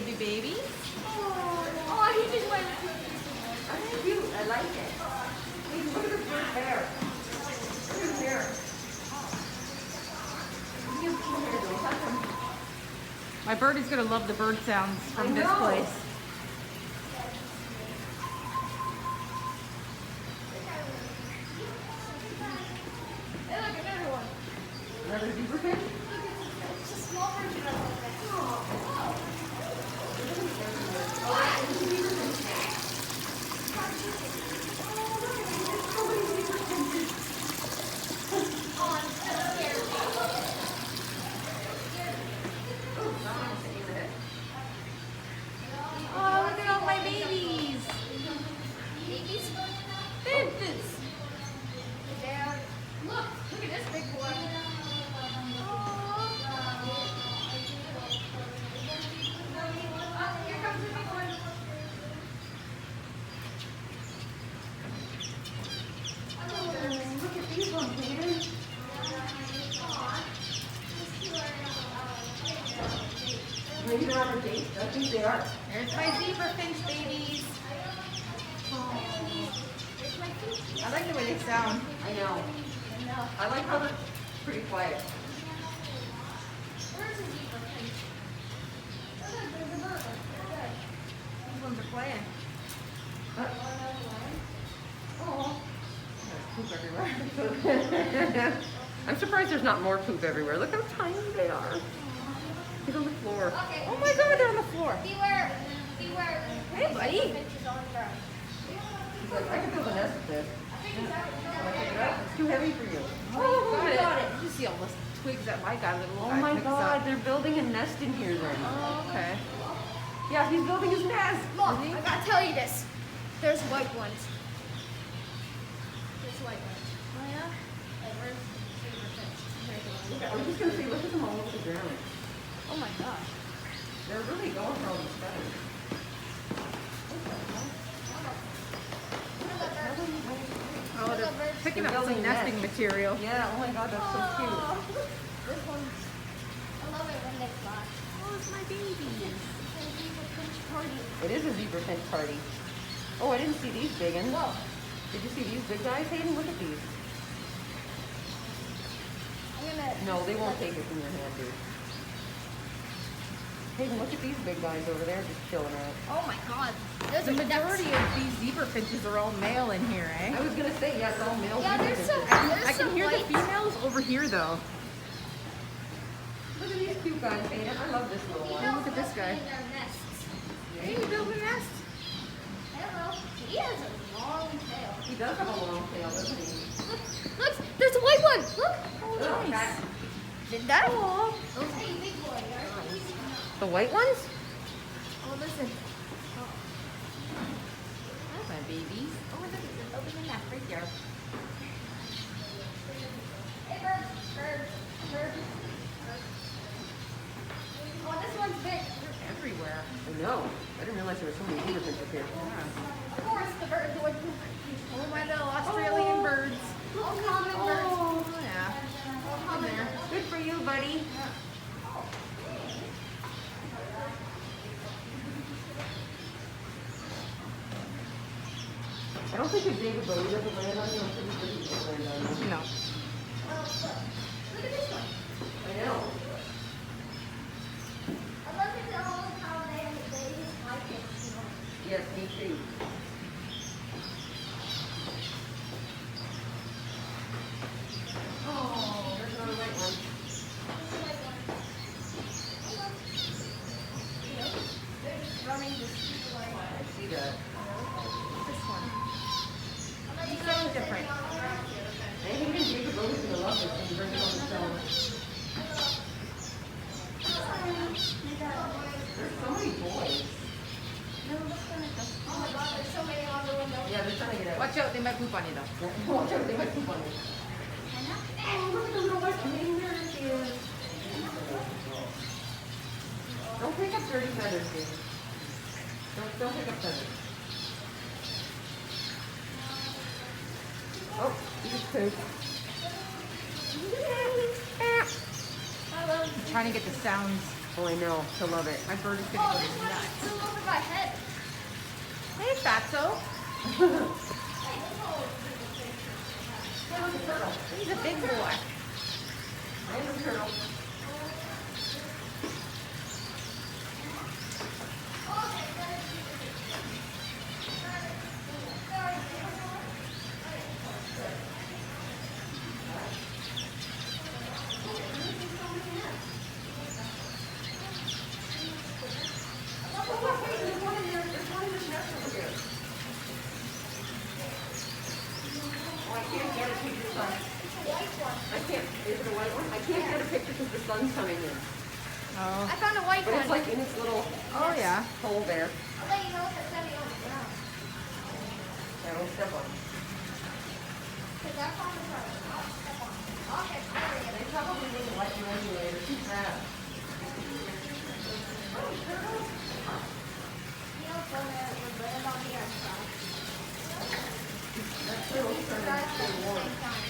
baby baby. Oh, he just went. That's cute. I like it. Hey, look at this bird hair. Look at his hair. My birdie's gonna love the bird sounds from this know. place. Hey, look, another one. Another zebrafish? It's a small version of Oh, look at all my babies. babies. Infants. Down. Look at this big boy. Oh, here comes the big one. Look at these ones, Peter. Maybe they're on a date. I think they are. There's my zebra finch babies. I like the way they sound. I know. I like how they're pretty quiet. Where's the zebra finch? Oh, look, there's a bird. These ones are playing. Oh. There's poop everywhere. I'm surprised there's not more poop everywhere. Look how tiny they are. Look on the floor. Okay. Oh my god, they're on the floor. Beware. Hey, buddy. Finches on the ground. He's like, I can build a nest with this. Wanna pick it up? It's too heavy for you. Oh, got it. You see all the twigs that my guy little Oh guy my picks god, up. they're building a nest in here then. Oh, okay. Yeah, he's building his nest. Mom, I gotta tell you this. There's white ones. There's white ones. Oh yeah. And where's the zebra finch? Look at, I'm just gonna say, look at them all over the ground. Oh my gosh. They're really going for all these feathers. Oh, they're picking up some nesting material. Yeah, oh my god, that's so cute. This one's. I love it when they fly. Oh, it's my baby. It's a zebra finch party. It is a zebra finch party. Oh, I didn't see these big ones. Whoa. Did you see these big guys, Hayden? Look at these. I'm gonna. No, they won't take it from your hand, dude. Hayden, look at these big guys over there just chilling out. Oh my god. There's The a majority of these zebra finches are all male in here, eh? I was gonna say, yeah, it's all male. Yeah, zebra there's some. finches. There's I can some hear the white. females over here though. Look at these cute guys, Hayden. I love this little one. Look at this guy. In their nests. Hey, you build a nest. I don't know. He has a long tail. He does have a long tail, doesn't he? Look, there's a white one. Look. Oh, Look, nice. Did that? Hey, big boy. the white ones? Oh, listen. That's my babies. Oh, look, they're building a nest right there. Hey, bird. Bird. Bird. Bird. Oh, this one's big. They're everywhere. I know. I didn't realize there were so many zebra finches here. Of course, the bird would. Oh, my little Australian birds. All common birds. Oh, yeah. All common birds. Good for you, buddy. I don't think if David Bowie doesn't land on you, I'm pretty sure he doesn't land on you. No. Look at this one. I know. I love it all how they just like it. Yes, me too. Oh, there's another white one. They're just running this way. I see that. This one. He's so different. I think David Bowie's gonna love this when you bring it on the show. There's so many boys. Oh my god, there's so many on the window. Yeah, they're trying to get out. Watch out, they might poop on you though. Watch out, they might poop on you. Oh, look at the little white wing. There it is. Don't pick up dirty feathers, dude. Don't pick up feathers. Oh, you just pooped. I'm trying to get the sounds Oh, I know. She'll love it. My bird is Oh, gonna this go one nuts. flew over my head. Hey, Fatso. Hey, this one was Hey, look at turtle. He's a big boy. There's a turtle. I can't. Is it a white one? I can't get a picture because the sun's coming in. Oh. I found a white But one. it's like in its little Oh, yeah. hole there. I'll let you know if it's heavy on the ground. I don't step on. Because that's on the front. I'll step on it. Okay, sorry. They probably wouldn't like you anyway. They're too fast. You know, from there, we're right on the outside. That turtle's turning Guys, at so the warm. same time.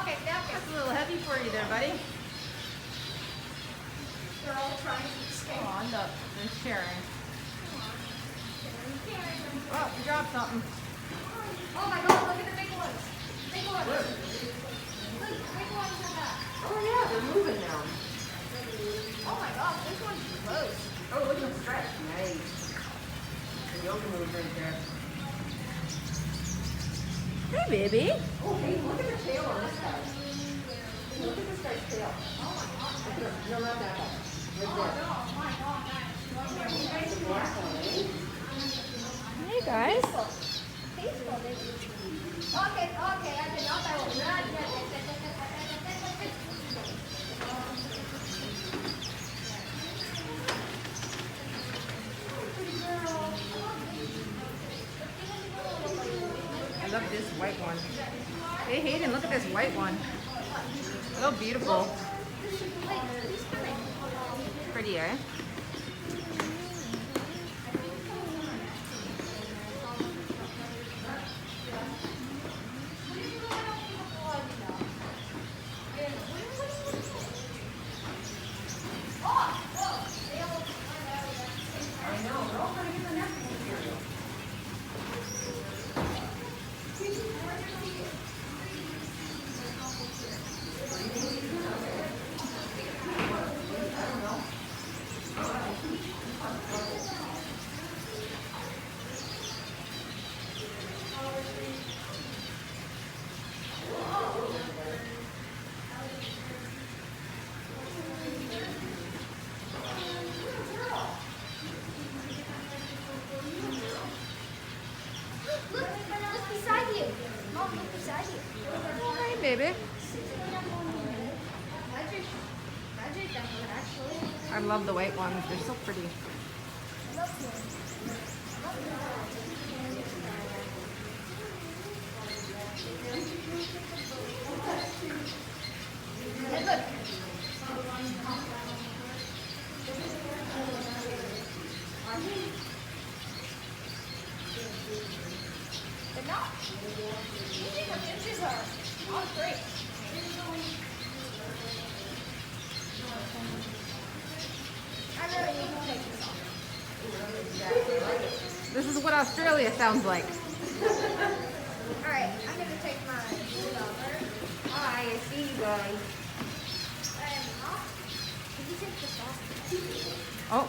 Okay, That's a little heavy for you there, buddy. they're all trying to escape. Oh, look. They're sharing. Oh, you dropped something. Oh my god, look at the big ones. Big ones. Look, big ones in that. Oh yeah, they're moving now. Oh my god, this one's close. Oh, look at them stretch. Nice. The yoga move right there. Hey, baby. Oh, hey, look at the tail on this guy. Hey, look at this guy's tail. Oh my god. No, not that one. Right Oh there. no, my god, that's The black one, eh? Hey, guys. peaceful. Okay, I did not that one. I love this white one. Hey, Hayden, look at this white one. So beautiful. Pretty, eh? I know, they're all trying to get the nesting material. Look beside you. Mom, look beside you. Hey, baby. Magic that one, actually. I love the white ones. They're so pretty. And look. They're not. You think our pictures are all great. I really need to take this off. This is what Australia sounds like. Alright, I'm gonna take my over. Hi, I see you guys. And did you take this off? Oh,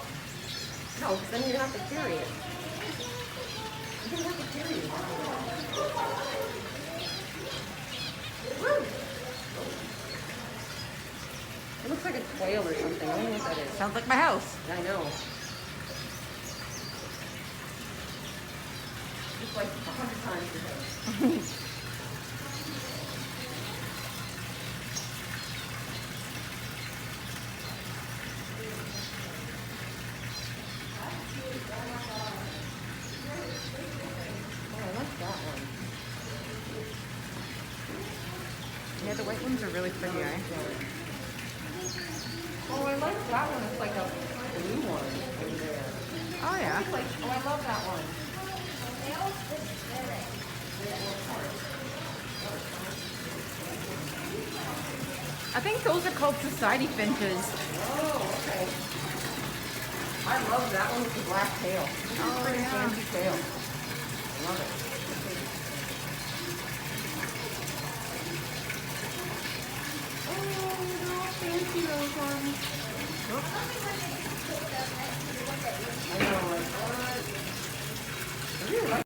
No, because then you have to carry it. You're going to have to carry it. Woo! It looks like a quail or something. I don't know what that is. sounds like my house. I know. It's like 100 times your house. Oh, I like that one. Yeah, the white ones are really pretty, eh? Oh, I like that one. It's like a blue one over there. like, oh, I love that one. Males, this is very. I think those are called society finches. Oh, okay. I love that one with the black tail. Oh, Pretty yeah. fancy tail. I love it. Oh, they're all fancy, those ones. I know, like, what? I really like